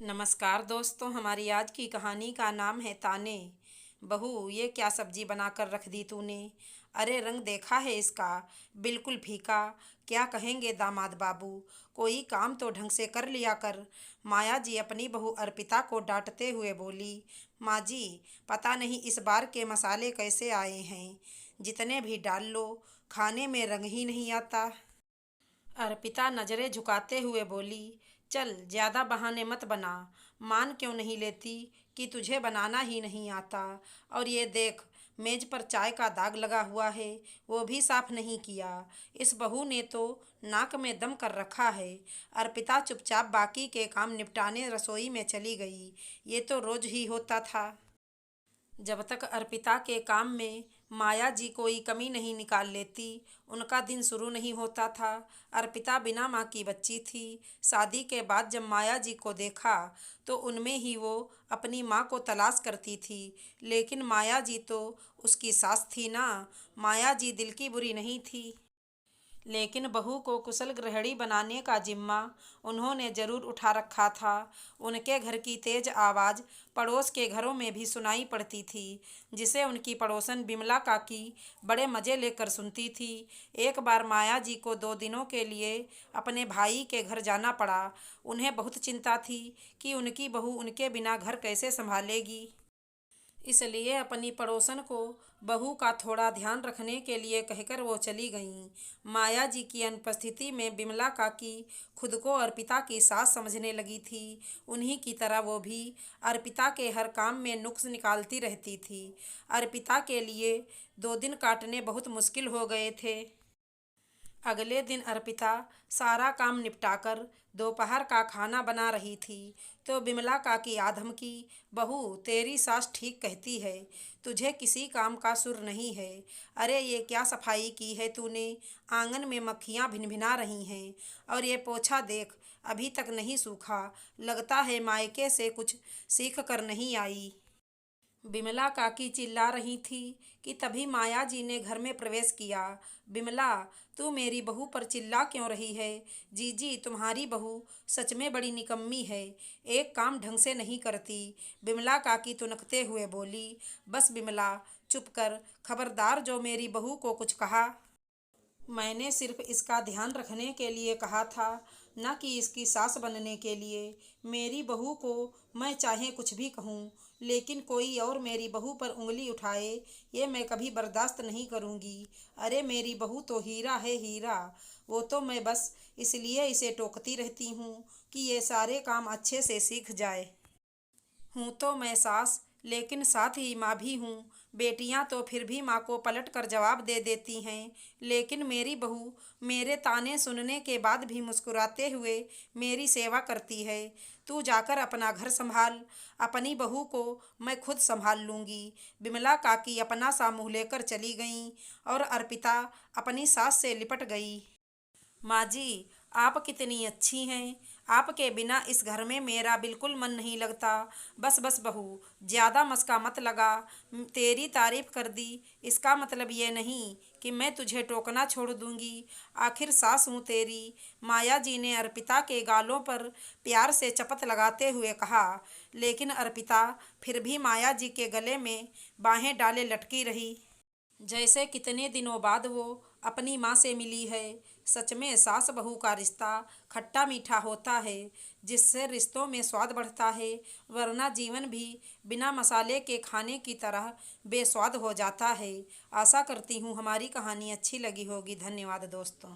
नमस्कार दोस्तों, हमारी आज की कहानी का नाम है ताने। बहू, ये क्या सब्जी बनाकर रख दी तूने? अरे रंग देखा है इसका, बिल्कुल फीका। क्या कहेंगे दामाद बाबू? कोई काम तो ढंग से कर लिया कर। माया जी अपनी बहू अर्पिता को डांटते हुए बोली। माँ जी, पता नहीं इस बार के मसाले कैसे आए हैं। जितने भी डाल लो, खाने में रंग ही नहीं आता। अर्पिता नजरें झुकाते हुए बोली, चल ज्यादा बहाने मत बना। मान क्यों नहीं लेती कि तुझे बनाना ही नहीं आता? और ये देख, मेज पर चाय का दाग लगा हुआ है, वो भी साफ नहीं किया। इस बहू ने तो नाक में दम कर रखा है। अर्पिता चुपचाप बाकी के काम निपटाने रसोई में चली गई। ये तो रोज ही होता था। जब तक अर्पिता के काम में माया जी कोई कमी नहीं निकाल लेती, उनका दिन शुरू नहीं होता था। अर्पिता बिना माँ की बच्ची थी। शादी के बाद जब माया जी को देखा तो उनमें ही वो अपनी माँ को तलाश करती थी। लेकिन माया जी तो उसकी सास थी ना। माया जी दिल की बुरी नहीं थी, लेकिन बहू को कुशल गृहिणी बनाने का जिम्मा उन्होंने जरूर उठा रखा था। उनके घर की तेज आवाज़ पड़ोस के घरों में भी सुनाई पड़ती थी, जिसे उनकी पड़ोसन बिमला काकी बड़े मज़े लेकर सुनती थी। एक बार माया जी को 2 दिनों के लिए अपने भाई के घर जाना पड़ा। उन्हें बहुत चिंता थी कि उनकी बहू उनके बिना घर कैसे संभालेगी। इसलिए अपनी पड़ोसन को बहू का थोड़ा ध्यान रखने के लिए कहकर वो चली गईं। माया जी की अनुपस्थिति में बिमला काकी खुद को अर्पिता की सास समझने लगी थी। उन्हीं की तरह वो भी अर्पिता के हर काम में नुक्स निकालती रहती थी। अर्पिता के लिए 2 दिन काटने बहुत मुश्किल हो गए थे। अगले दिन अर्पिता सारा काम निपटाकर दोपहर का खाना बना रही थी तो बिमला काकी आधम की, बहू तेरी सास ठीक कहती है, तुझे किसी काम का सुर नहीं है। अरे ये क्या सफाई की है तूने? आंगन में मक्खियाँ भिनभिना रही हैं। और ये पोछा देख, अभी तक नहीं सूखा। लगता है मायके से कुछ सीख कर नहीं आई। बिमला काकी चिल्ला रही थी कि तभी माया जी ने घर में प्रवेश किया। बिमला, तू मेरी बहू पर चिल्ला क्यों रही है? जीजी, तुम्हारी बहू सच में बड़ी निकम्मी है, एक काम ढंग से नहीं करती। बिमला काकी तुनकते हुए बोली। बस बिमला, चुप कर। खबरदार जो मेरी बहू को कुछ कहा। मैंने सिर्फ इसका ध्यान रखने के लिए कहा था, न कि इसकी सास बनने के लिए। मेरी बहू को मैं चाहे कुछ भी कहूँ, लेकिन कोई और मेरी बहू पर उंगली उठाए, ये मैं कभी बर्दाश्त नहीं करूँगी। अरे मेरी बहू तो हीरा है, हीरा। वो तो मैं बस इसलिए इसे टोकती रहती हूँ कि ये सारे काम अच्छे से सीख जाए। हूँ तो मैं सास, लेकिन साथ ही माँ भी हूँ। बेटियाँ तो फिर भी माँ को पलट कर जवाब दे देती हैं, लेकिन मेरी बहू मेरे ताने सुनने के बाद भी मुस्कुराते हुए मेरी सेवा करती है। तू जाकर अपना घर संभाल, अपनी बहू को मैं खुद संभाल लूँगी। बिमला काकी अपना सा मुँह लेकर चली गईं और अर्पिता अपनी सास से लिपट गई। माँ जी, आप कितनी अच्छी हैं। आपके बिना इस घर में मेरा बिल्कुल मन नहीं लगता। बस बस बहू, ज़्यादा मस्का मत लगा। तेरी तारीफ कर दी, इसका मतलब ये नहीं कि मैं तुझे टोकना छोड़ दूंगी। आखिर सास हूँ तेरी। माया जी ने अर्पिता के गालों पर प्यार से चपत लगाते हुए कहा। लेकिन अर्पिता फिर भी माया जी के गले में बाहें डाले लटकी रही, जैसे कितने दिनों बाद वो अपनी माँ से मिली है। सच में सास बहू का रिश्ता खट्टा मीठा होता है, जिससे रिश्तों में स्वाद बढ़ता है, वरना जीवन भी बिना मसाले के खाने की तरह बेस्वाद हो जाता है। आशा करती हूँ हमारी कहानी अच्छी लगी होगी। धन्यवाद दोस्तों।